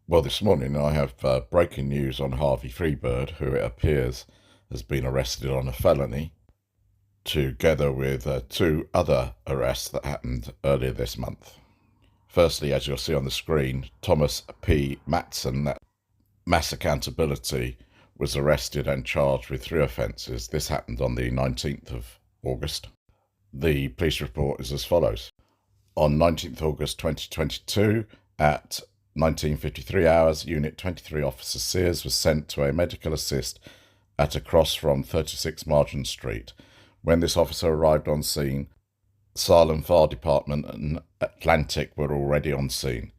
Well, this morning I have breaking news on Harvey Freebird, who it appears has been arrested on a felony, together with two other arrests that happened earlier this month. Firstly, as you'll see on the screen, Thomas P. Matson, that Mass Accountability, was arrested and charged with three offences. This happened on the 19th of August. The police report is as follows. On 19th August 2022 at 19:53 hours, Unit 23 Officer Sears was sent to a medical assist at a cross from 36 Margin Street. When this officer arrived on scene, Salem Fire Department and Atlantic were already on scene.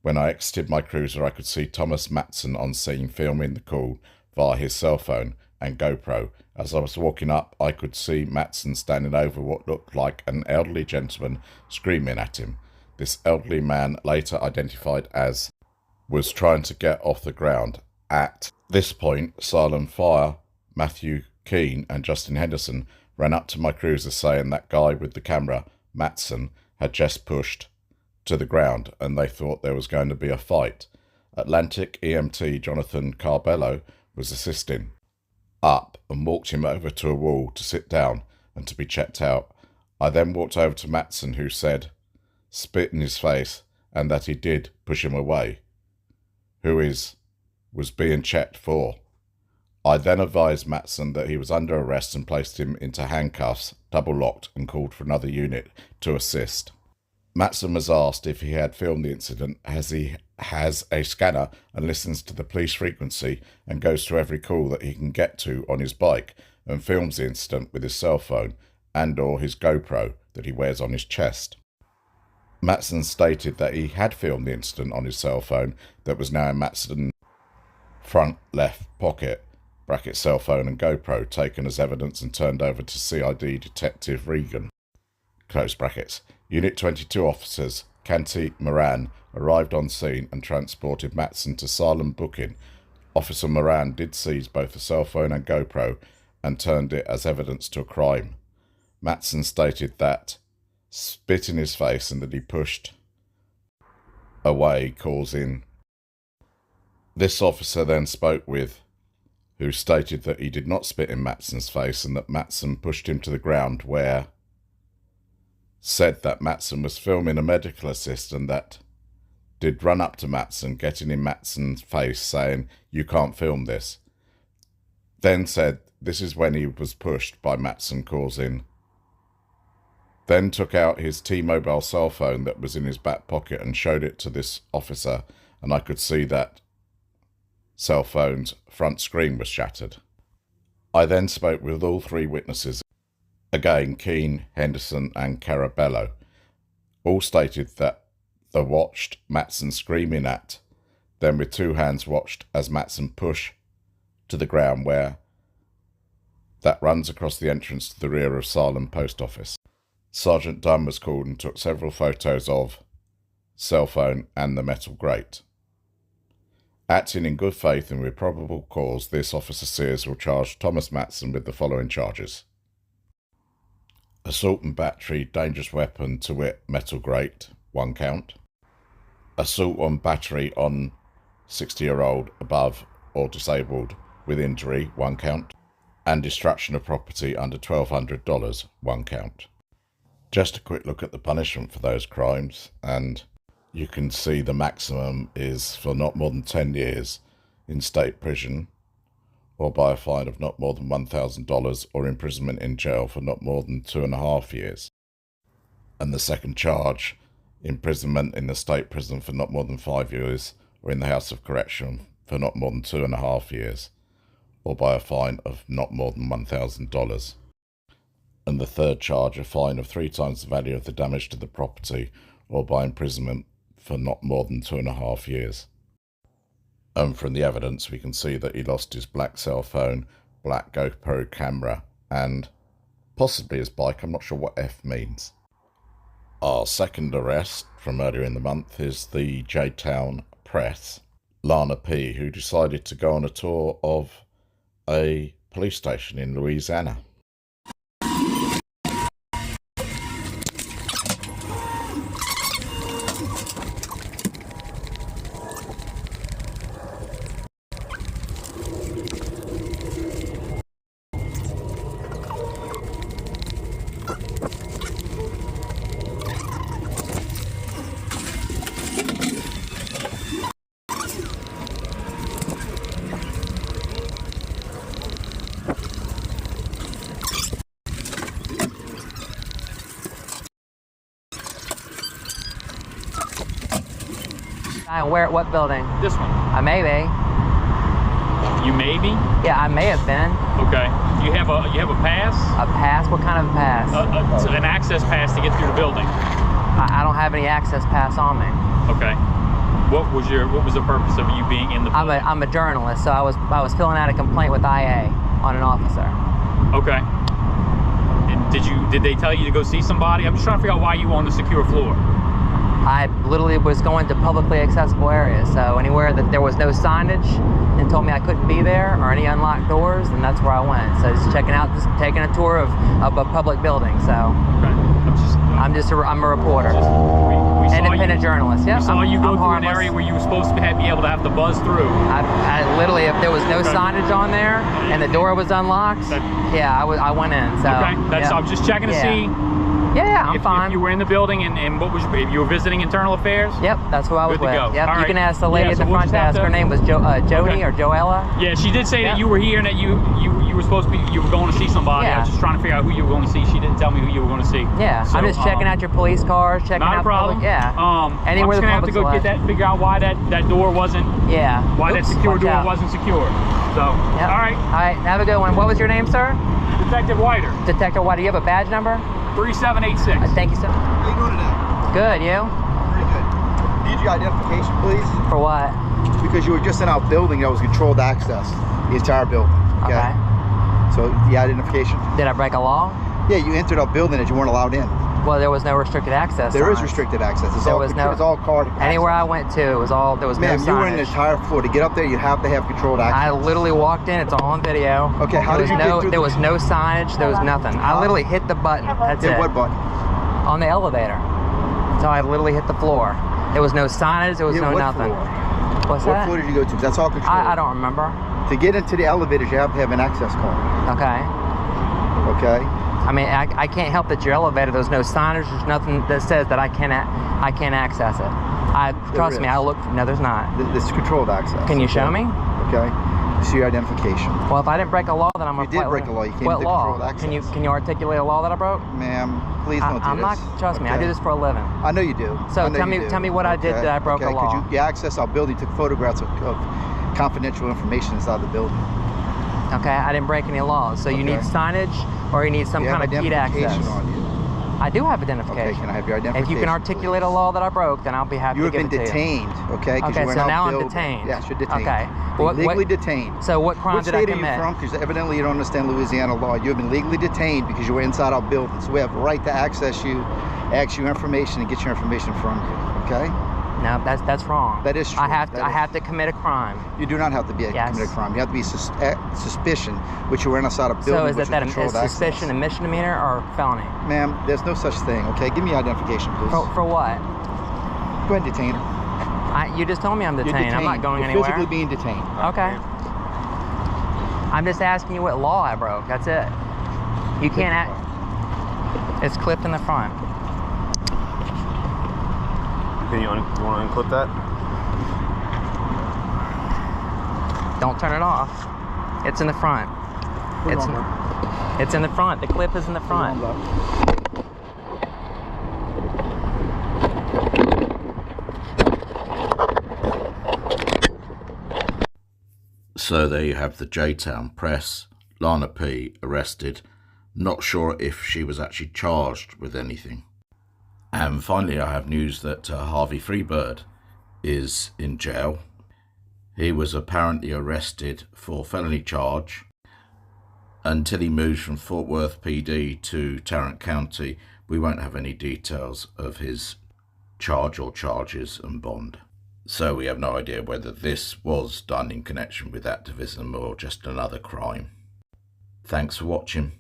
When I exited my cruiser, I could see Thomas Matson on scene filming the call via his cell phone and GoPro. As I was walking up, I could see Matson standing over what looked like an elderly gentleman screaming at him. This elderly man, later identified as, was trying to get off the ground. At this point, Salem Fire, Matthew Keane and Justin Henderson ran up to my cruiser saying that guy with the camera, Matson, had just pushed to the ground and they thought there was going to be a fight. Atlantic EMT Jonathan Carbello was assisting up and walked him over to a wall to sit down and to be checked out. I then walked over to Matson, who said, spit in his face, and that he did push him away, was being checked for. I then advised Matson that he was under arrest and placed him into handcuffs, double locked, and called for another unit to assist. Matson was asked if he had filmed the incident, as he has a scanner and listens to the police frequency and goes to every call that he can get to on his bike and films the incident with his cell phone and or his GoPro that he wears on his chest. Matson stated that he had filmed the incident on his cell phone that was now in Matson's front left pocket, bracket cell phone and GoPro, taken as evidence and turned over to CID Detective Regan, close brackets. Unit 22 officers, Canty Moran, arrived on scene and transported Matson to Salem booking. Officer Moran did seize both the cell phone and GoPro and turned it as evidence to a crime. Matson stated that spit in his face and that he pushed away, causing. This officer then spoke with, who stated that he did not spit in Matson's face and that Matson pushed him to the ground, where said that Matson was filming a medical assist and that did run up to Matson, getting in Matson's face saying, "You can't film this." Then said this is when he was pushed by Matson, causing. Then took out his T-Mobile cell phone that was in his back pocket and showed it to this officer, and I could see that cell phone's front screen was shattered. I then spoke with all three witnesses, again Keane, Henderson and Carabello. All stated that they watched Matson screaming at them with two hands, watched as Matson pushed to the ground, where that runs across the entrance to the rear of Salem Post Office. Sergeant Dunn was called and took several photos of cell phone and the metal grate. Acting in good faith and with probable cause, this Officer Sears will charge Thomas Matson with the following charges: assault and battery, dangerous weapon, to wit, metal grate, 1 count. Assault on battery on 60-year-old above or disabled with injury, 1 count. And destruction of property under $1,200, 1 count. Just a quick look at the punishment for those crimes, and you can see the maximum is for not more than 10 years in state prison, or by a fine of not more than $1,000, or imprisonment in jail for not more than 2.5 years. And the second charge, imprisonment in the state prison for not more than 5 years, or in the House of Correction for not more than 2.5 years, or by a fine of not more than $1,000. And the third charge, a fine of 3 times the value of the damage to the property, or by imprisonment for not more than 2.5 years. And from the evidence we can see that he lost his black cell phone, black GoPro camera, and possibly his bike. I'm not sure what F means. Our second arrest from earlier in the month is the J-Town Press, Lana P., who decided to go on a tour of a police station in Louisiana. Where? What building? This one. Maybe. You maybe? Yeah, I may have been. Okay. You have a pass? A pass? What kind of a pass? An access pass to get through the building. I don't have any access pass on me. Okay. What was the purpose of you being in the building? I'm a journalist, so I was filling out a complaint with IA on an officer. Okay. And did they tell you to go see somebody? I'm just trying to figure out why you were on the secure floor. I literally was going to publicly accessible areas, so anywhere that there was no signage and told me I couldn't be there or any unlocked doors, and that's where I went. So just checking out, just taking a tour of a public building. So okay. I'm a reporter. We Independent journalist. Yeah. We saw you go through an area where you were supposed to be able to have to buzz through. I literally, if there was no signage on there and the door was unlocked, yeah, I went in. So okay. I'm just checking to see. Yeah, I'm fine. If you were in the building and what was if you were visiting internal affairs? Yep, that's who I was with. Good to go. Yep. All You right. can ask the lady at the front desk. Her name was Jody or Joella. Yeah, she did say that you were here and that you were supposed to be you were going to see somebody. Yeah. I was just trying to figure out who you were going to see. She didn't tell me who you were going to see. Yeah, so, I'm just checking out your police cars, checking not out a problem. Public, yeah. Anywhere I'm just gonna have to go get that, figure out why that door wasn't. Yeah. Why that secure door wasn't secure. So. Yep. All right. All right. Have a good one. What was your name, sir? Detective Whiter. Detective Whiter. Do you have a badge number? 3786. Thank you, sir. How you doing today? Good. You? Pretty good. Need your identification, please? For what? Because you were just in our building that was controlled access, the entire building. Okay. So the identification. Did I break a law? Yeah, you entered our building that you weren't allowed in. Well, there was no restricted access. There is restricted access. It's all card. Anywhere I went to, there was no signage. You were in the entire floor. To get up there, you have to have controlled access. I literally walked in. It's all on video. Okay, how did you get through? There was no signage. There was nothing. I literally hit the button. That's it. What button? On the elevator. So I literally hit the floor. There was no signage. There was no nothing. Floor? What's that? What floor did you go to? That's all controlled. I don't remember. To get into the elevators, you have to have an access card. Okay. Okay. I mean, I can't help that your elevator. There's no signage. There's nothing that says that I can't access it. Trust me. I looked. No, there's not. This is controlled access. Can you show me? Okay. See your identification. Well, if I didn't break a law, then I'm a. You did break a law. You came what into law? controlled access. Can you articulate a law that I broke? Ma'am, please don't do this. I'm not. Trust me. I do this for a living. I know you do. So tell me what I did that I broke a law. Because you access our building, took photographs of confidential information inside the building. Okay, I didn't break any laws. So you need signage, or you need some kind of keyed access. On you. I do have identification. Okay, can I have your identification? If you can articulate a law that I broke, then I'll be happy to give it to you. You have been detained, okay? Okay, so now I'm detained. Yes, you're detained. Okay. Legally detained. So what crime did I commit? What state are you from? Because evidently you don't understand Louisiana law. You have been legally detained because you were inside our building. So we have a right to access you, ask you information, and get your information from you, okay? No, that's wrong. That is true. I have to commit a crime. You do not have to commit a crime. You have to be suspicion, which you were inside a building. So is that a suspicion, a misdemeanor, or felony? Ma'am, there's no such thing. Okay, give me your identification, please. For what? Go ahead and detain her. You just told me I'm detained. You're detained. I'm not going You're anywhere. physically being detained. Okay. I'm just asking you what law I broke. That's it. You can't act. It's clipped in the front. You want to unclip that? Don't turn it off. It's in the front. It's in the front. The clip is in the front. So there you have the J-Town press. Lana P arrested. Not sure if she was actually charged with anything. And finally, I have news that Harvey Freebird is in jail. He was apparently arrested for felony charge. Until he moves from Fort Worth PD to Tarrant County, we won't have any details of his charge or charges and bond. So we have no idea whether this was done in connection with activism or just another crime. Thanks for watching.